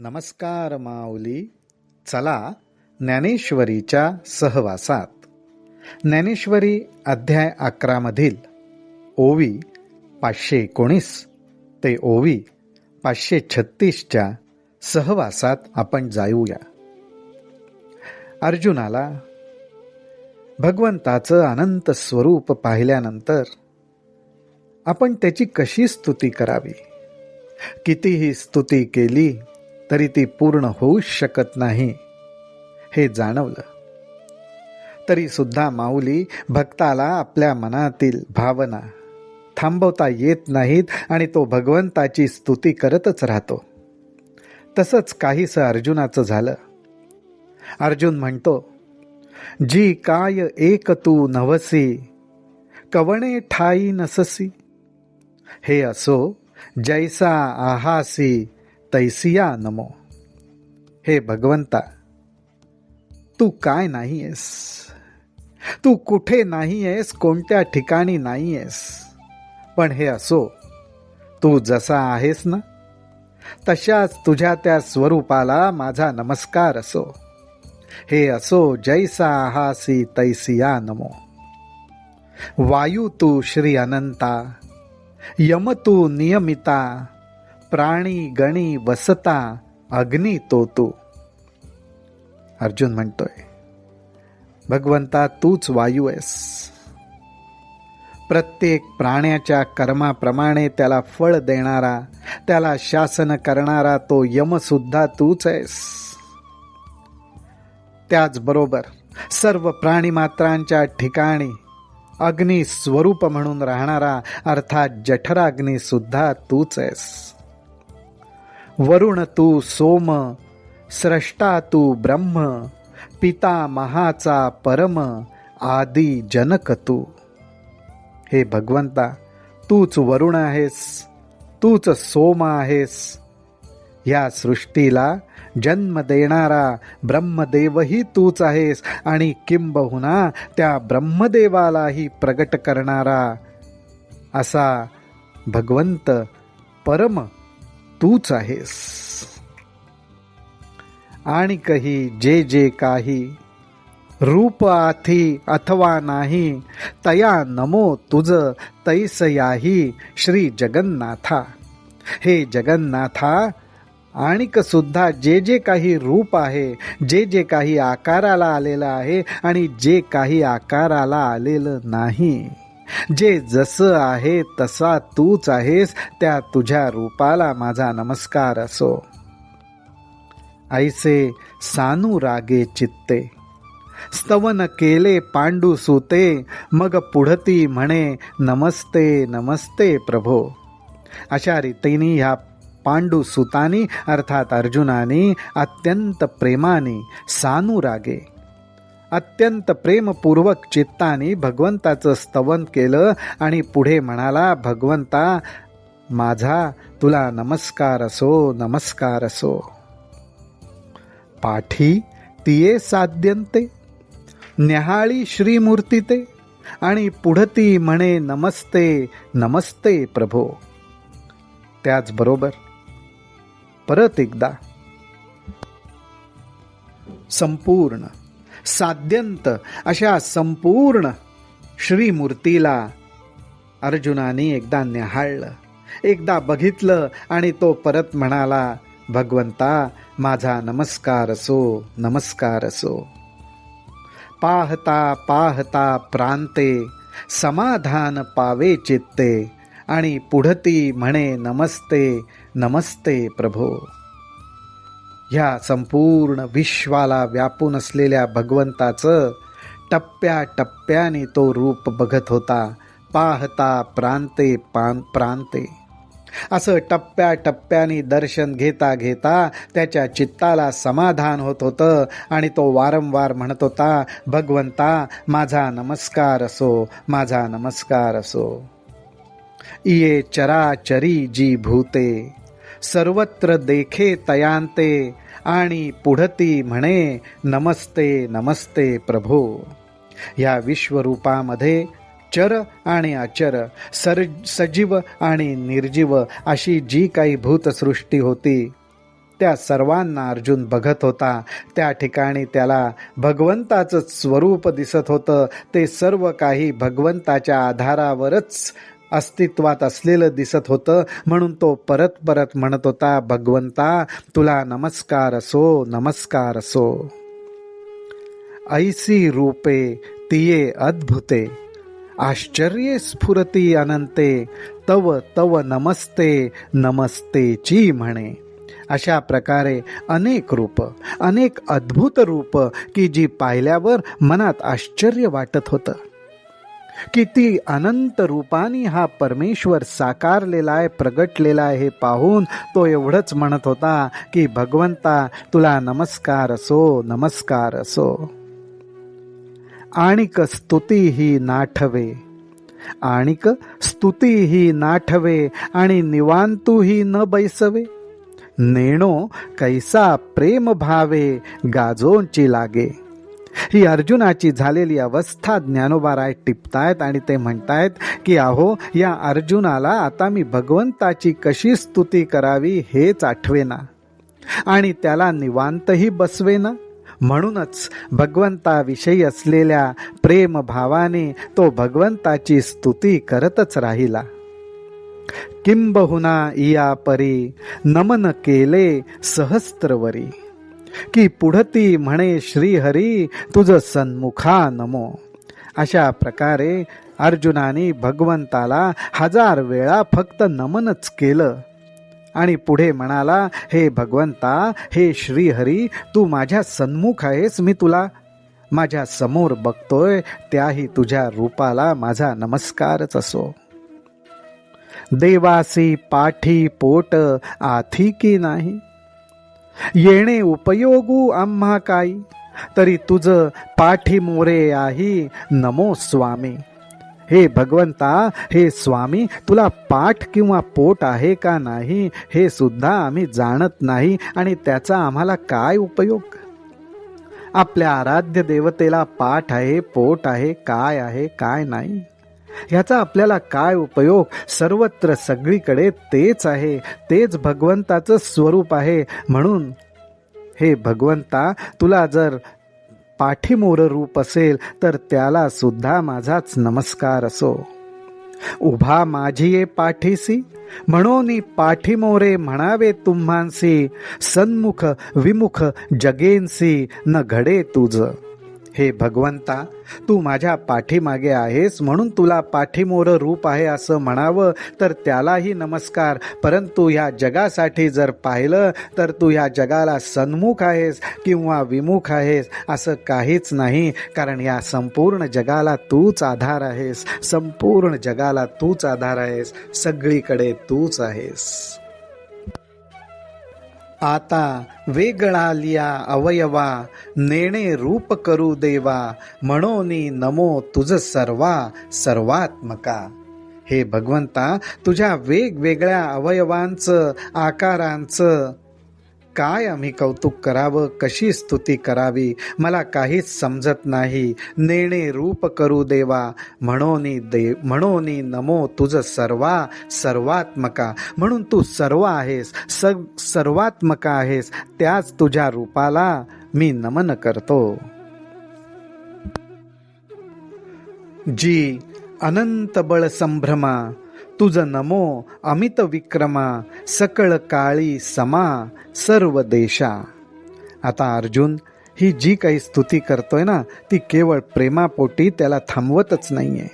नमस्कार माऊली. चला ज्ञानेश्वरीच्या सहवासात. ज्ञानेश्वरी अध्याय 11 मधील ओवी 519 ते ओवी 536च्या सहवासात आपण जाऊया. अर्जुनाला भगवंताचं अनंत स्वरूप पाहिल्यानंतर आपण त्याची कशी स्तुती करावी? कितीही स्तुती केली तरी ती पूर्ण होऊच शकत नाही हे जाणवलं. तरी सुद्धा माऊली भक्ताला आपल्या मनातील भावना थांबवता येत नाहीत आणि तो भगवंताची स्तुती करतच राहतो. तसंच काहीसं अर्जुनाचं झालं. अर्जुन म्हणतो, जी काय एक तू नवसी, कवणे ठाई नससी. हे असो जैसा आहासी, तैसिया नमो. हे भगवंता, तू काय नाहीयेस, तू कुठे नाहीयेस, कोणत्या ठिकाणी नाहीयेस, पण हे असो तू जसा आहेस ना, तशाच तुझ्या त्या स्वरूपाला माझा नमस्कार असो. हे असो जैसा आहासी, तैसिया नमो. वायू तू श्री अनंता, यम तू नियमिता, प्राणी गणी वसता, अग्नी तो तू. अर्जुन म्हणतोय, भगवंता तूच वायू आहेस. प्रत्येक प्राण्याच्या कर्माप्रमाणे त्याला फळ देणारा, त्याला शासन करणारा तो यम सुद्धा तूच आहेस. त्याचबरोबर सर्व प्राणीमात्रांच्या ठिकाणी अग्नी स्वरूप म्हणून राहणारा अर्थात जठराग्नी सुद्धा तूच आहेस. वरुण तू सोम, स्रष्टा तू ब्रह्म, पिता महाचा परम, आदी जनक तू. हे भगवंता, तूच वरुण आहेस, तूच सोम आहेस. या सृष्टीला जन्म देणारा ब्रह्मदेवही तूच आहेस आणि किंबहुना त्या ब्रह्मदेवालाही प्रगट करणारा असा भगवंत परम तूच आहेस. आणि कही जे जे काही रूप आथी अथवा नाही, तया नमो तुझ तैसयाही श्री जगन्नाथा. हे जगन्नाथा, आणिक सुद्धा जे जे काही रूप आहे, जे जे काही आकाराला आलेलं आहे आणि जे काही आकाराला आलेलं नाही, जे जसं आहे तसा तूच आहेस, त्या तुझ्या रूपाला माझा नमस्कार असो. ऐसे सानुरागे चित्ते, स्तवन केले पांडू सुते, मग पुढती म्हणे नमस्ते नमस्ते प्रभो. अशा रीतीने ह्या पांडू सुतानी अर्थात अर्जुनानी अत्यंत प्रेमाने सानुरागे अत्यंत प्रेमपूर्वक चित्ताने भगवंताचं स्तवन केलं आणि पुढे म्हणाला, भगवंता माझा तुला नमस्कार असो, नमस्कार असो. पाठी तिये साध्यंते, न्याहाळी श्रीमूर्ती ते, आणि पुढती म्हणे नमस्ते नमस्ते प्रभो. त्याचबरोबर परत एकदा संपूर्ण साध्यंत अशा संपूर्ण श्रीमूर्तीला अर्जुनाने एकदा न्याहाळलं, एकदा बघितलं आणि तो परत म्हणाला, भगवंता माझा नमस्कार असो, नमस्कार असो. पाहता पाहता प्रांते, समाधान पावे चित्ते, आणि पुढती म्हणे नमस्ते नमस्ते प्रभो. ह्या संपूर्ण विश्वाला व्यापून असलेल्या भगवंताचं टप्प्याटप्प्याने तो रूप बघत होता. पाहता प्रांते प्रांते असं टप्प्याटप्प्याने दर्शन घेता घेता त्याच्या चित्ताला समाधान होत होतं आणि तो वारंवार म्हणत होता, भगवंता माझा नमस्कार असो, माझा नमस्कार असो. इये चराचरी जी भूते, सर्वत्र देखे तयांते, आणि पुढती म्हणे नमस्ते नमस्ते प्रभो. या विश्वरूपामध्ये चर आणि अचर, सजीव आणि निर्जीव अशी जी काही भूतसृष्टी होती त्या सर्वांना अर्जुन बघत होता. त्या ठिकाणी त्याला भगवंताचं स्वरूप दिसत होतं. ते सर्व काही भगवंताच्या आधारावरच अस्तित्वात असलेलं दिसत होतं. म्हणून तो परत परत म्हणत होता, भगवंता तुला नमस्कार असो, नमस्कार असो. ऐसी रूपे तिये अद्भुते, आश्चर्ये स्फुरती अनंते, तव तव नमस्ते नमस्तेची म्हणे. अशा प्रकारे अनेक रूप, अनेक अद्भुत रूप की जी पाहिल्यावर मनात आश्चर्य वाटत होतं. किती अनंत रूपानी हा परमेश्वर साकारलेला आहे, प्रगटलेला आहे हे पाहून तो एवढंच म्हणत होता की भगवंता तुला नमस्कार असो, नमस्कार असो. आणिक स्तुती ही नाठवे, आणिक स्तुती ही नाठवे, आणि निवांतू ही न बैसवे. नेणो कैसा प्रेम भावे, गाजोंची लागे. ही अर्जुनाची झालेली अवस्था ज्ञानोबाराय टिपतायत आणि ते म्हणतायत की अहो या अर्जुनाला आता मी भगवंताची कशी स्तुती करावी हेच आठवेना आणि त्याला निवांतही बसवेना. म्हणूनच भगवंताविषयी असलेल्या प्रेमभावाने तो भगवंताची स्तुती करतच राहिला. किंबहुना इया परी नमन केले सहस्त्रवरी, की पुढती म्हणे श्रीहरी तुझ सन्मुखा नमो. अशा प्रकारे अर्जुनाने भगवंताला 1000 वेळा फक्त नमनच केलं आणि पुढे म्हणाला, हे भगवंता, हे श्रीहरी, तू माझ्या सन्मुख आहेस, मी तुला माझ्या समोर बघतोय, त्याही तुझ्या रूपाला माझा नमस्कारच असो. देवासी पाठी पोट आथी की नाही, येणे उपयोगू आम्हा काही, तरी तुझ पाठी मोरे आही नमो स्वामी. हे भगवंता, हे स्वामी, तुला पाठ किंवा पोट आहे का नाही हे सुद्धा आम्ही जाणत नाही आणि त्याचा आम्हाला काय उपयोग. आपल्या आराध्य देवतेला पाठ आहे, पोट आहे, काय नाही ह्याचा आपल्याला काय उपयोग. सर्वत्र सगळीकडे तेच आहे, तेच भगवंताचं स्वरूप आहे. म्हणून हे भगवंता, तुला जर पाठीमोर रूप असेल तर त्याला सुद्धा माझाच नमस्कार असो. उभा माझी पाठीसी, म्हणून पाठीमोरे म्हणावे तुम्हांसी, सन्मुख विमुख जगेंसी न घडे तुझ. हे भगवंता, तू माझ्या पाठीमागे आहेस म्हणून तुला पाठीमोर रूप आहे असं म्हणावं तर त्यालाही नमस्कार. परंतु ह्या जगासाठी जर पाहिलं तर तू ह्या जगाला सन्मुख आहेस किंवा विमुख आहेस असं काहीच नाही. कारण या संपूर्ण जगाला तूच आधार आहेस, संपूर्ण जगाला तूच आधार आहेस, सगळीकडे तूच आहेस. आता वेगळा लिया अवयवा, नेणे रूप करू देवा, म्हणोनी नमो तुझ सर्वा सर्वात्मका. हे भगवंता, तुझ्या वेगवेगळ्या अवयवांचं, आकारांचं काय आम्ही कौतुक करावं, कशी स्तुती करावी मला काहीच समजत नाही. नेणे रूप करू देवा, म्हणोनी नमो तुझ सर्वा सर्वात्मका. म्हणून तू सर्व आहेस, सर्वात्मका आहेस, त्याच तुझ्या रूपाला मी नमन करतो. जी अनंत बळ संभ्रमा, तुझ नमो अमित विक्रमा, सकळ काळी समा सर्व देशा. आता अर्जुन ही जी काही स्तुती करतोय ना ती केवळ प्रेमापोटी त्याला थांबवतच नाहीये.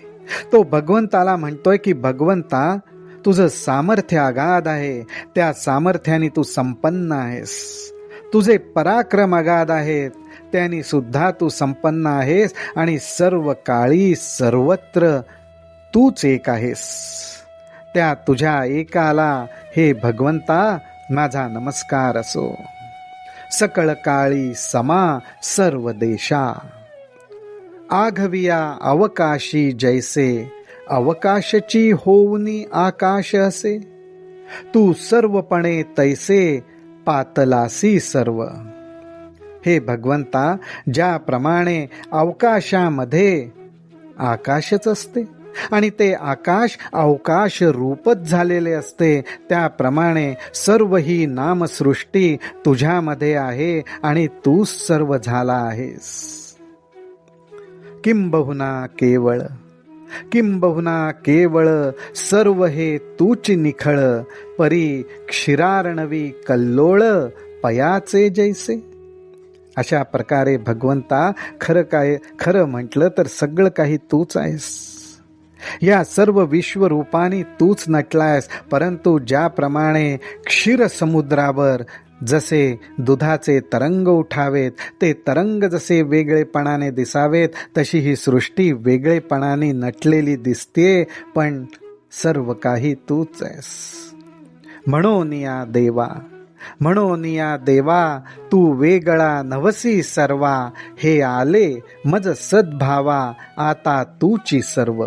तो भगवंताला म्हणतोय की भगवंता, तुझं सामर्थ्य अगाध आहे, त्या सामर्थ्याने तू संपन्न आहेस. तुझे पराक्रम अगाध आहेत, त्याने सुद्धा तू संपन्न आहेस आणि सर्व काळी सर्वत्र तूच एक आहेस. त्या तुझ्या एकाला हे भगवंता माझा नमस्कार असो. सकळ काळी समा सर्व देशा, आघविया अवकाशी जैसे, अवकाशची होऊनी आकाश असे, तू सर्वपणे तैसे पातलासी सर्व. हे भगवंता, ज्याप्रमाणे अवकाशामध्ये आकाशच असते आणि ते आकाश अवकाश रूपच झालेले असते, त्याप्रमाणे सर्व ही नामसृष्टी तुझ्यामध्ये आहे आणि तूच सर्व झाला आहेस. किंबहुना केवळ सर्व हे तूच निखळ, परी क्षीरार्णवी कल्लोळ पयाचे जैसे. अशा प्रकारे भगवंता खरं म्हटलं तर सगळं काही तूच आहेस. या सर्व विश्वरूपाने तूच नटलायस. परंतु ज्याप्रमाणे क्षीर समुद्रावर जसे दुधाचे तरंग उठावेत, ते तरंग जसे वेगळेपणाने दिसावेत, तशी ही सृष्टी वेगळेपणाने नटलेली दिसते, पण सर्व काही तूच आहेस. म्हणून या देवा तू वेगळा नवसी सर्वा, हे आले मज सद्भावा आता तूची सर्व.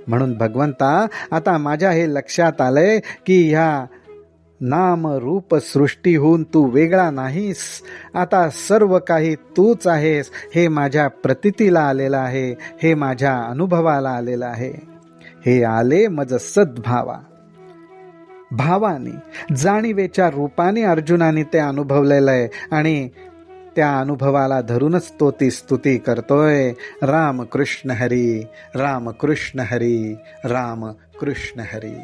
म्हणून भगवंता, आता माझ्या हे लक्षात आलंय की ह्या नाम रूप सृष्टीहून तू वेगळा नाहीस. आता सर्व काही तूच आहेस हे माझ्या प्रतीतीला आलेलं आहे, हे माझ्या अनुभवाला आलेलं आहे. हे आले मज सद्भावा. भावाने जाणीवेच्या रूपाने अर्जुनाने ते अनुभवलेलं आहे आणि त्या अनुभवाला धरूनच तो ती स्तुती करतोय. राम कृष्ण हरी, राम कृष्ण हरी, राम कृष्ण हरी.